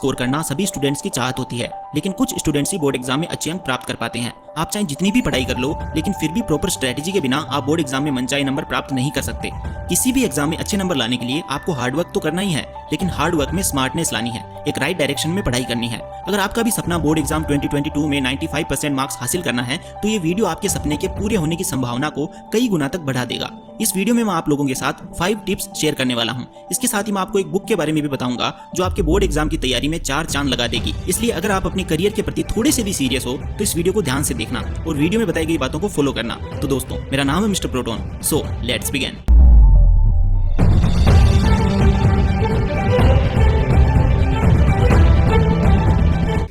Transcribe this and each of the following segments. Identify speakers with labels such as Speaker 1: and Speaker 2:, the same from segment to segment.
Speaker 1: Score करना सभी students की चाहत होती है, लेकिन कुछ स्टूडेंट्स ही बोर्ड एग्जाम में अच्छे अंक प्राप्त कर पाते हैं। आप चाहे जितनी भी पढ़ाई कर लो, लेकिन फिर भी प्रॉपर स्ट्रेटेजी के बिना आप बोर्ड एग्जाम में मनचाहे नंबर प्राप्त नहीं कर सकते। किसी भी एग्जाम में अच्छे नंबर लाने के लिए आपको हार्डवर्क तो करना ही है, लेकिन हार्डवर्क में स्मार्टनेस लानी है, एक राइट डायरेक्शन में पढ़ाई करनी है। अगर आपका भी सपना बोर्ड एग्जाम 2022 में 95% मार्क्स हासिल करना है, तो ये वीडियो आपके सपने के पूरे होने की संभावना को कई गुना तक बढ़ा देगा। इस वीडियो में मैं आप लोगों के साथ 5 टिप्स शेयर करने वाला हूं। इसके साथ ही मैं आपको एक बुक के बारे में भी बताऊंगा जो आपके बोर्ड एग्जाम की तैयारी में 4 चांद लगा देगी। इसलिए अगर आप अपने करियर के प्रति थोड़े से भी सीरियस हो तो इस वीडियो को ध्यान से देखना और वीडियो में बताई गई बातों को फॉलो करना। तो दोस्तों, मेरा नाम है mister proton, so let's begin.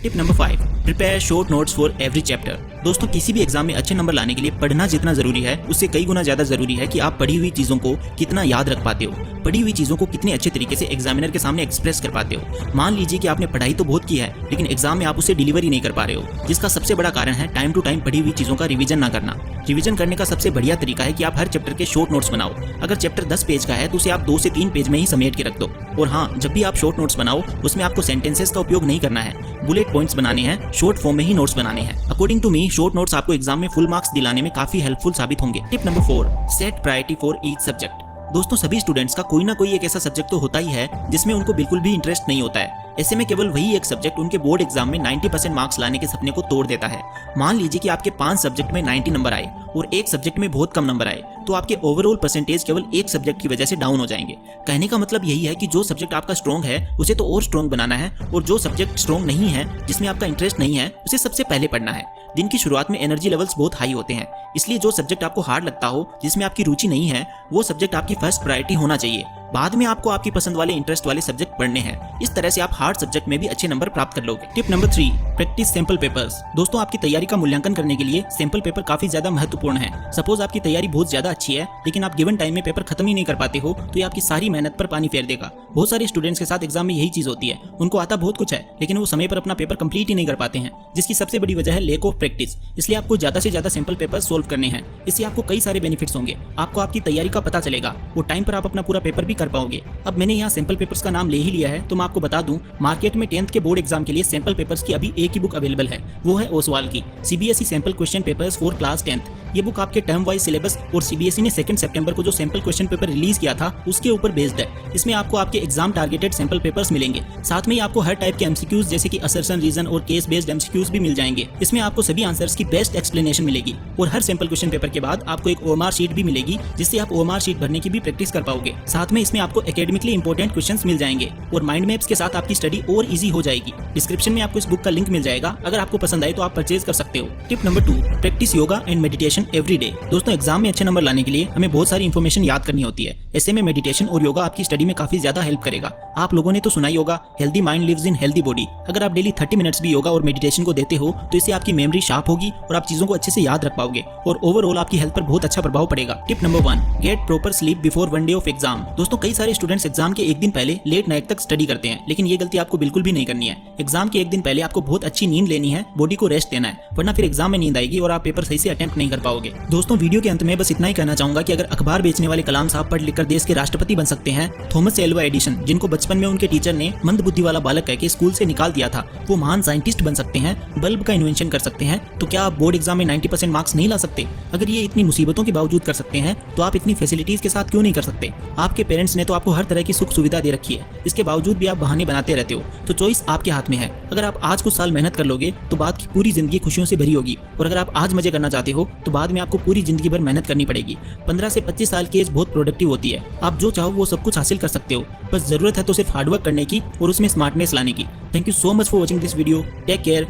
Speaker 1: Tip number 5, prepare short notes for every chapter. दोस्तों, किसी भी एग्जाम में अच्छे नंबर लाने के लिए पढ़ना जितना जरूरी है, उससे कई गुना ज्यादा जरूरी है कि आप पढ़ी हुई चीजों को कितना याद रख पाते हो, पढ़ी हुई चीजों को कितने अच्छे तरीके से एग्जामिनर के सामने एक्सप्रेस कर पाते हो। मान लीजिए कि आपने पढ़ाई तो बहुत की है, लेकिन एग्जाम में आप उसे डिलीवरी नहीं कर पा रहे हो, जिसका सबसे बड़ा कारण है टाइम टू टाइम पढ़ी हुई चीजों का रिवीजन ना करना। रिवीजन करने का सबसे बढ़िया तरीका है कि आप हर चैप्टर के शॉर्ट नोट्स बनाओ। अगर चैप्टर 10 पेज का है तो उसे आप 2 से 3 पेज में ही समेट के रख दो। और हाँ, जब भी आप शॉर्ट नोट्स बनाओ, उसमें आपको सेंटेंसेस का उपयोग नहीं करना है, बुलेट पॉइंट्स बनाने हैं, शॉर्ट फॉर्म में ही नोट्स बनाने हैं। According to me, short notes आपको एग्जाम में फुल मार्क्स दिलाने में काफी हेल्पफुल साबित होंगे। Tip number 4, set priority for each subject. दोस्तों, सभी स्टूडेंट्स का कोई ना कोई एक ऐसा सब्जेक्ट तो होता ही है जिसमें उनको बिल्कुल भी इंटरेस्ट नहीं होता है। ऐसे में केवल वही एक सब्जेक्ट उनके बोर्ड एग्जाम में 90% मार्क्स लाने के सपने को तोड़ देता है। मान लीजिए कि आपके 5 सब्जेक्ट में 90 नंबर आए और एक सब्जेक्ट में बहुत कम नंबर आए, तो आपके ओवरऑल परसेंटेज केवल एक सब्जेक्ट की वजह से डाउन हो जाएंगे। कहने का मतलब यही है कि जो सब्जेक्ट आपका स्ट्रॉन्ग है उसे तो और स्ट्रॉन्ग बनाना है, और जो सब्जेक्ट स्ट्रॉन्ग नहीं है, जिसमें आपका इंटरेस्ट नहीं है, उसे सबसे पहले पढ़ना है। दिन की शुरुआत में एनर्जी लेवल्स बहुत हाई होते हैं, इसलिए जो सब्जेक्ट आपको हार्ड लगता हो, जिसमें आपकी रुचि नहीं है, वो सब्जेक्ट आपकी फर्स्ट प्रायोरिटी होना चाहिए। बाद में आपको आपकी पसंद वाले इंटरेस्ट वाले सब्जेक्ट पढ़ने हैं। इस तरह से आप हार्ड सब्जेक्ट में भी अच्छे नंबर प्राप्त कर लोगे। Tip number 3, practice sample papers. दोस्तों, आपकी तैयारी का मूल्यांकन करने के लिए सैंपल पेपर काफी ज्यादा महत्वपूर्ण है। सपोज आपकी तैयारी बहुत ज्यादा अच्छी है, लेकिन आप गिवन टाइम में पेपर खत्म ही नहीं कर पाते हो, तो ये आपकी सारी मेहनत पर पानी फेर देगा। बहुत सारे स्टूडेंट्स के साथ एग्जाम में यही चीज होती है, उनको आता बहुत कुछ है, लेकिन वो समय पर अपना पेपर कंप्लीट ही नहीं कर पाते हैं, जिसकी सबसे बड़ी वजह है लैक ऑफ प्रैक्टिस। इसलिए आपको ज्यादा से ज्यादा सैंपल पेपर सोल्व करने हैं। इससे आपको कई सारे बेनिफिट्स होंगे, आपको आपकी तैयारी का पता चलेगा, वो टाइम पर आप अपना पूरा पेपर भी कर पाओगे। अब मैंने यहाँ सैंपल पेपर्स का नाम ले ही लिया है, तो मैं आपको बता दूं, मार्केट में 10th के बोर्ड एग्जाम के लिए सैंपल पेपर्स की अभी एक ही बुक अवेलेबल है, वो है ओसवाल की CBSE sample question papers for class 10th। ये बुक आपके टर्म वाइज सिलेबस और सीबीएसई ने 2 सितंबर को जो सैंपल क्वेश्चन पेपर रिलीज किया था उसके ऊपर बेस्ड है। इसमें आपको आपके एग्जाम टारगेटेड सैंपल पेपर्स मिलेंगे, साथ में ही आपको हर टाइप के एमसीक्यूज जैसे कि असर्शन, रीजन और केस बेस्ड एमसीक्यूज भी मिल जाएंगे। इसमें आपको सभी आंसर्स की बेस्ट एक्सप्लेनेशन मिलेगी, और हर सैंपल क्वेश्चन पेपर के बाद आपको एक ओएमआर शीट भी मिलेगी, जिससे आप ओएमआर शीट भरने की भी प्रैक्टिस कर पाओगे। साथ में इसमें आपको एकेडमिकली इंपॉर्टेंट क्वेश्चंस मिल जाएंगे, और माइंड मैप्स के साथ आपकी स्टडी और इजी हो जाएगी। डिस्क्रिप्शन में आपको इस बुक का लिंक मिल जाएगा, अगर आपको पसंद आए तो आप परचेज कर सकते हो। Tip number 2, practice yoga and meditation every day. दोस्तों, एग्जाम में अच्छे नंबर लाने के लिए हमें बहुत सारी इन्फॉर्मेशन याद करनी होती है। ऐसे में मेडिटेशन और योगा आपकी स्टडी में काफी ज्यादा हेल्प करेगा। आप लोगों ने तो सुना ही होगा, healthy mind lives in healthy body. अगर आप डेली 30 मिनट्स भी योगा और मेडिटेशन को देते हो, तो इससे आपकी मेमोरी शार्प होगी और आप चीजों को अच्छे से याद रख पाओगे, और ओवरऑल आपकी हेल्थ पर बहुत अच्छा प्रभाव पड़ेगा। Tip number 1, get proper sleep before 1 day of exam. दोस्तों, कई सारे स्टूडेंट्स एग्जाम के एक दिन पहले लेट नाइट तक स्टडी करते हैं, लेकिन ये गलती आपको बिल्कुल भी नहीं करनी है। एग्जाम के एक दिन पहले आपको बहुत अच्छी नींद लेनी है, बॉडी को रेस्ट देना है, वरना फिर एग्जाम में नींद आएगी और आप पेपर सही से अटेम्प्ट नहीं कर पाओगे। दोस्तों, वीडियो के अंत में बस इतना ही कहना चाहूंगा कि अगर अखबार बेचने वाले कलाम साहब पढ़ लिखकर देश के राष्ट्रपति बन सकते हैं, थॉमस एल्वा एडिसन, जिनको बचपन में उनके टीचर ने मंद बुद्धि वाला बालक कहकर स्कूल से निकाल दिया था, वो महान साइंटिस्ट बन सकते हैं, बल्ब का इन्वेंशन कर सकते हैं, तो क्या आप बोर्ड एग्जाम में 90% मार्क्स नहीं ला सकते? अगर ये इतनी मुसीबतों के बावजूद कर सकते हैं, तो आप इतनी फैसिलिटीज के साथ क्यों नहीं कर सकते? आपके पेरेंट्स ने तो आपको हर तरह की सुख सुविधा दे रखी है, इसके बावजूद भी आप बहाने बनाते रहते हो। तो चॉइस आपके हाथ में है। अगर आप आज कुछ साल मेहनत कर लोगे तो बाद की पूरी जिंदगी खुशियों से भरी होगी, और अगर आप आज मजे करना चाहते हो तो बाद में आपको पूरी जिंदगी भर मेहनत करनी पड़ेगी। 15 से 25 साल की एज बहुत प्रोडक्टिव होती है, आप जो चाहो वो सब कुछ हासिल कर सकते हो, बस जरूरत है तो सिर्फ हार्डवर्क करने की और उसमें स्मार्टनेस लाने की। Thank you so much for watching this video. Take care.